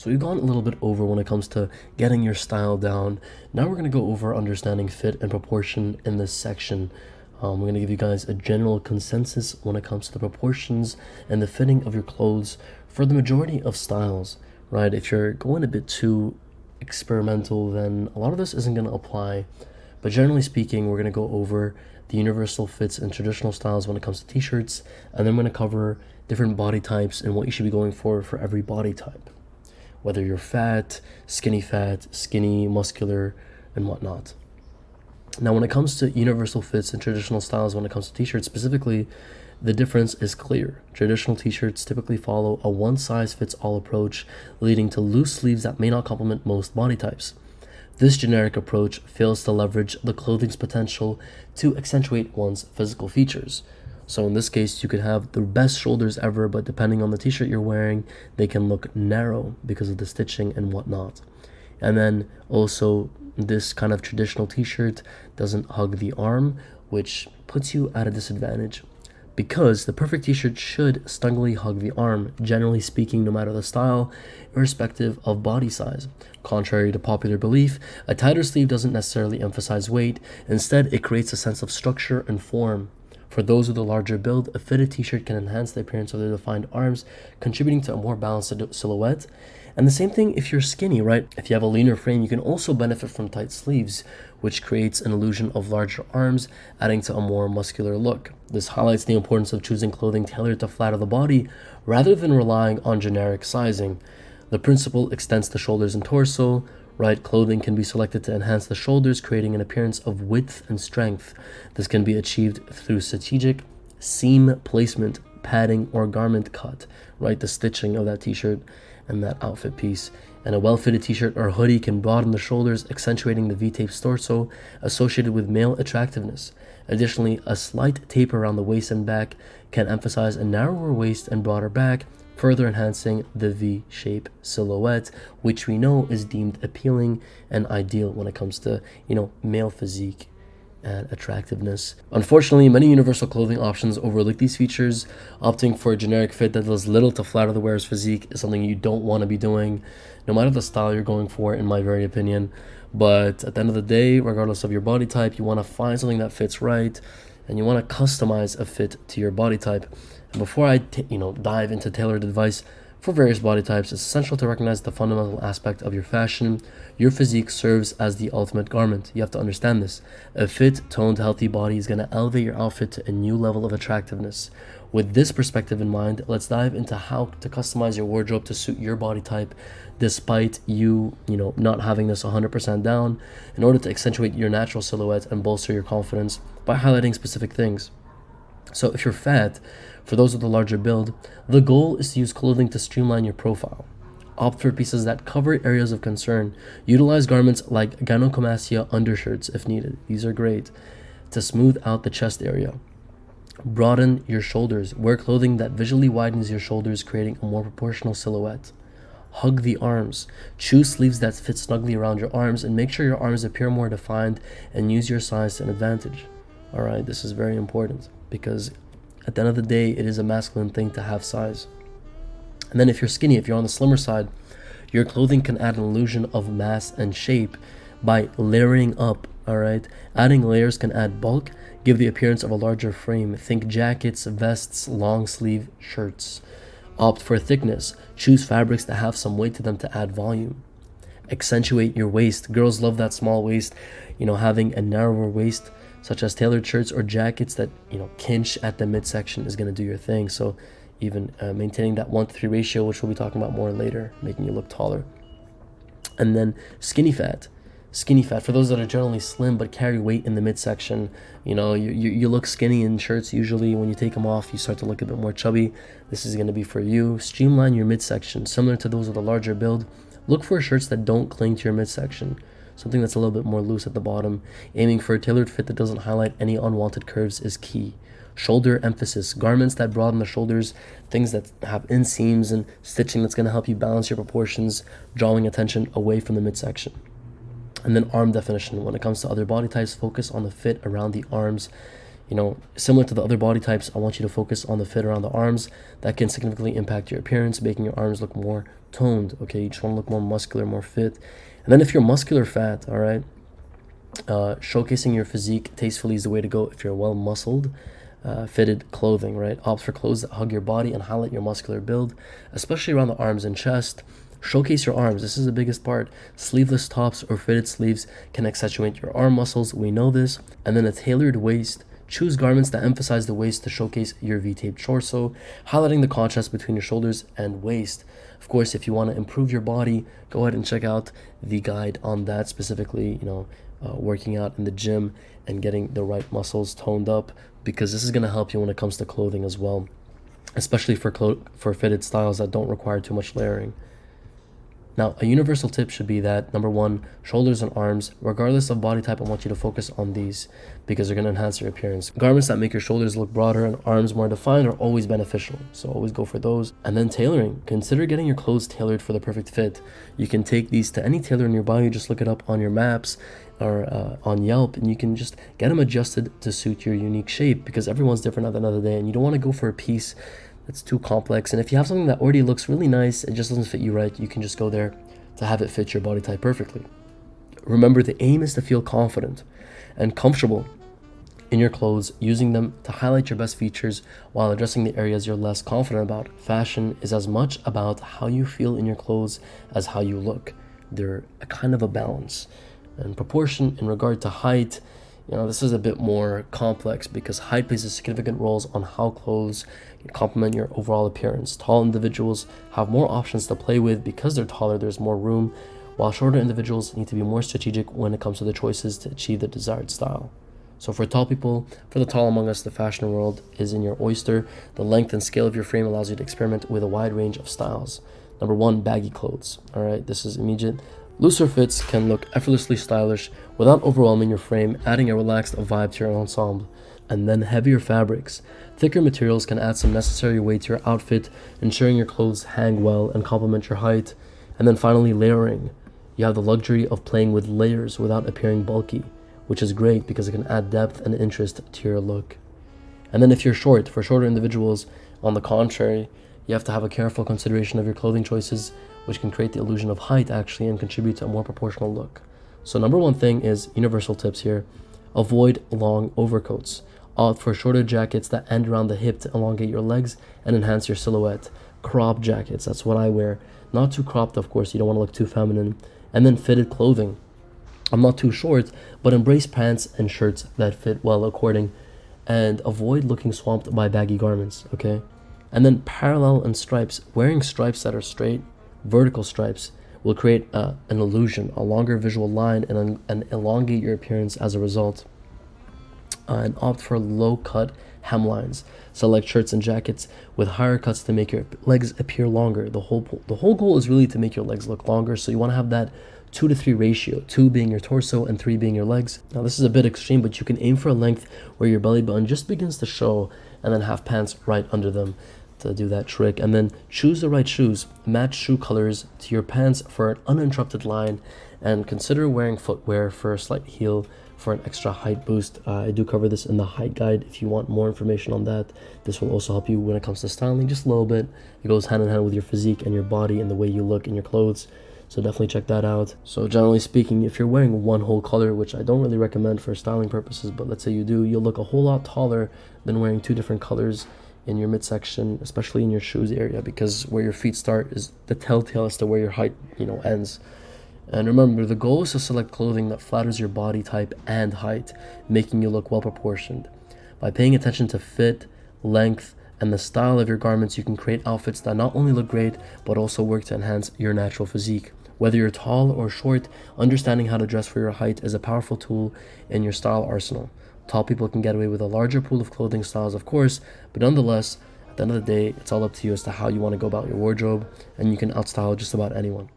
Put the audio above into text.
So we've gone a little bit over when it comes to getting your style down. Now we're going to go over understanding fit and proportion in this section. We're going to give you guys a general consensus when it comes to the proportions and the fitting of your clothes for the majority of styles, right? If you're going a bit too experimental, then a lot of this isn't going to apply. But generally speaking, we're going to go over the universal fits and traditional styles when it comes to t-shirts, and then we're going to cover different body types and what you should be going for every body type, whether you're fat, skinny, muscular, and whatnot. Now, when it comes to universal fits and traditional styles, when it comes to t-shirts specifically, the difference is clear. Traditional t-shirts typically follow a one-size-fits-all approach, leading to loose sleeves that may not complement most body types. This generic approach fails to leverage the clothing's potential to accentuate one's physical features. So in this case, you could have the best shoulders ever, but depending on the t-shirt you're wearing, they can look narrow because of the stitching and whatnot. And then also, this kind of traditional t-shirt doesn't hug the arm, which puts you at a disadvantage, because the perfect t-shirt should snugly hug the arm, generally speaking, no matter the style, irrespective of body size. Contrary to popular belief, a tighter sleeve doesn't necessarily emphasize weight. Instead, it creates a sense of structure and form. For those with a larger build, a fitted t-shirt can enhance the appearance of their defined arms, contributing to a more balanced silhouette. And the same thing if you're skinny, right? If you have a leaner frame, you can also benefit from tight sleeves, which creates an illusion of larger arms, adding to a more muscular look. This highlights the importance of choosing clothing tailored to flatter the body rather than relying on generic sizing. The principle extends to shoulders and torso. Right clothing can be selected to enhance the shoulders, creating an appearance of width and strength. This can be achieved through strategic seam placement, padding, or garment cut, right? The stitching of that t-shirt and that outfit piece. And a well-fitted t-shirt or hoodie can broaden the shoulders, accentuating the V-shaped torso associated with male attractiveness. Additionally, a slight taper around the waist and back can emphasize a narrower waist and broader back, further enhancing the V-shape silhouette, which we know is deemed appealing and ideal when it comes to, male physique and attractiveness. Unfortunately, many universal clothing options overlook these features. Opting for a generic fit that does little to flatter the wearer's physique is something you don't want to be doing, no matter the style you're going for, in my very opinion. But at the end of the day, regardless of your body type, you want to find something that fits right, and you want to customize a fit to your body type. And before I dive into tailored advice for various body types, it's essential to recognize the fundamental aspect of your fashion. Your physique serves as the ultimate garment. You have to understand this. A fit, toned, healthy body is going to elevate your outfit to a new level of attractiveness. With this perspective in mind, let's dive into how to customize your wardrobe to suit your body type, despite you not having this 100% down, in order to accentuate your natural silhouette and bolster your confidence by highlighting specific things. So if you're fat, for those with a larger build, the goal is to use clothing to streamline your profile. Opt for pieces that cover areas of concern. Utilize garments like gynecomastia undershirts if needed. These are great to smooth out the chest area. Broaden your shoulders. Wear clothing that visually widens your shoulders, creating a more proportional silhouette. Hug the arms. Choose sleeves that fit snugly around your arms, and make sure your arms appear more defined, and use your size to an advantage. Alright, this is very important, because at the end of the day, it is a masculine thing to have size. And then if you're skinny, if you're on the slimmer side, your clothing can add an illusion of mass and shape by layering up, alright? Adding layers can add bulk, give the appearance of a larger frame. Think jackets, vests, long sleeve shirts. Opt for thickness. Choose fabrics that have some weight to them to add volume. Accentuate your waist. Girls love that small waist. Having a narrower waist, such as tailored shirts or jackets that kinch at the midsection, is going to do your thing. So even maintaining that 1-to-3 ratio, which we'll be talking about more later, making you look taller. And then skinny fat. For those that are generally slim but carry weight in the midsection, you look skinny in shirts. Usually when you take them off, you start to look a bit more chubby. This is going to be for you. Streamline your midsection. Similar to those with a larger build, look for shirts that don't cling to your midsection, something that's a little bit more loose at the bottom. Aiming for a tailored fit that doesn't highlight any unwanted curves is key. Shoulder emphasis. Garments that broaden the shoulders, things that have inseams and stitching that's going to help you balance your proportions, drawing attention away from the midsection. And then arm definition. When it comes to other body types, focus on the fit around the arms. Similar to the other body types, I want you to focus on the fit around the arms. That can significantly impact your appearance, making your arms look more toned. Okay, you just want to look more muscular, more fit. And then if you're muscular fat, all right, showcasing your physique tastefully is the way to go. If you're well muscled, fitted clothing, right? Opt for clothes that hug your body and highlight your muscular build, especially around the arms and chest. Showcase your arms. This is the biggest part. Sleeveless tops or fitted sleeves can accentuate your arm muscles. We know this. And then a tailored waist. Choose garments that emphasize the waist to showcase your V-taped torso, highlighting the contrast between your shoulders and waist. Of course, if you want to improve your body, go ahead and check out the guide on that, specifically, working out in the gym and getting the right muscles toned up, because this is going to help you when it comes to clothing as well, especially for fitted styles that don't require too much layering. Now, a universal tip should be that, number one, shoulders and arms, regardless of body type, I want you to focus on these because they're going to enhance your appearance. Garments that make your shoulders look broader and arms more defined are always beneficial, so always go for those. And then tailoring. Consider getting your clothes tailored for the perfect fit. You can take these to any tailor nearby. You just look it up on your maps or on Yelp, and you can just get them adjusted to suit your unique shape, because everyone's different at the end of the day, and you don't want to go for a piece that's too complex. And if you have something that already looks really nice, it just doesn't fit you right, you can just go there to have it fit your body type perfectly. Remember, the aim is to feel confident and comfortable in your clothes, using them to highlight your best features while addressing the areas you're less confident about. Fashion is as much about how you feel in your clothes as how you look. They're a kind of a balance. And proportion in regard to height, this is a bit more complex because height plays a significant role on how clothes complement your overall appearance. Tall individuals have more options to play with because they're taller, there's more room, while shorter individuals need to be more strategic when it comes to the choices to achieve the desired style. So for tall people, for the tall among us, the fashion world is in your oyster. The length and scale of your frame allows you to experiment with a wide range of styles. Number one, baggy clothes. All right, this is immediate. Looser fits can look effortlessly stylish without overwhelming your frame, adding a relaxed vibe to your ensemble. And then heavier fabrics. Thicker materials can add some necessary weight to your outfit, ensuring your clothes hang well and complement your height. And then finally, layering. You have the luxury of playing with layers without appearing bulky, which is great because it can add depth and interest to your look. And then if you're short, for shorter individuals, on the contrary, you have to have a careful consideration of your clothing choices, which can create the illusion of height actually and contribute to a more proportional look. So number one thing is universal tips here. Avoid long overcoats. Opt for shorter jackets that end around the hip to elongate your legs and enhance your silhouette. Crop jackets, that's what I wear. Not too cropped, of course, you don't want to look too feminine. And then fitted clothing. I'm not too short, but embrace pants and shirts that fit well according, and avoid looking swamped by baggy garments, okay? And then parallel and stripes. Wearing stripes that are straight, vertical stripes, will create an illusion, a longer visual line, and elongate your appearance as a result. And opt for low-cut hemlines. Select shirts and jackets with higher cuts to make your legs appear longer. The whole goal is really to make your legs look longer, so you want to have that 2-to-3 ratio, 2 being your torso and 3 being your legs. Now this is a bit extreme, but you can aim for a length where your belly button just begins to show, and then have pants right under them to do that trick. And then choose the right shoes. Match shoe colors to your pants for an uninterrupted line, and consider wearing footwear for a slight heel for an extra height boost. I do cover this in the height guide if you want more information on that. This will also help you when it comes to styling just a little bit. It goes hand in hand with your physique and your body and the way you look in your clothes. So definitely check that out. So generally speaking, if you're wearing one whole color, which I don't really recommend for styling purposes, but let's say you do, you'll look a whole lot taller than wearing 2 different colors in your midsection, especially in your shoes area, because where your feet start is the telltale as to where your height, ends. And remember, the goal is to select clothing that flatters your body type and height, making you look well proportioned. By paying attention to fit, length, and the style of your garments, you can create outfits that not only look great, but also work to enhance your natural physique. Whether you're tall or short, understanding how to dress for your height is a powerful tool in your style arsenal. Tall people can get away with a larger pool of clothing styles, of course, but nonetheless, at the end of the day, it's all up to you as to how you want to go about your wardrobe, and you can outstyle just about anyone.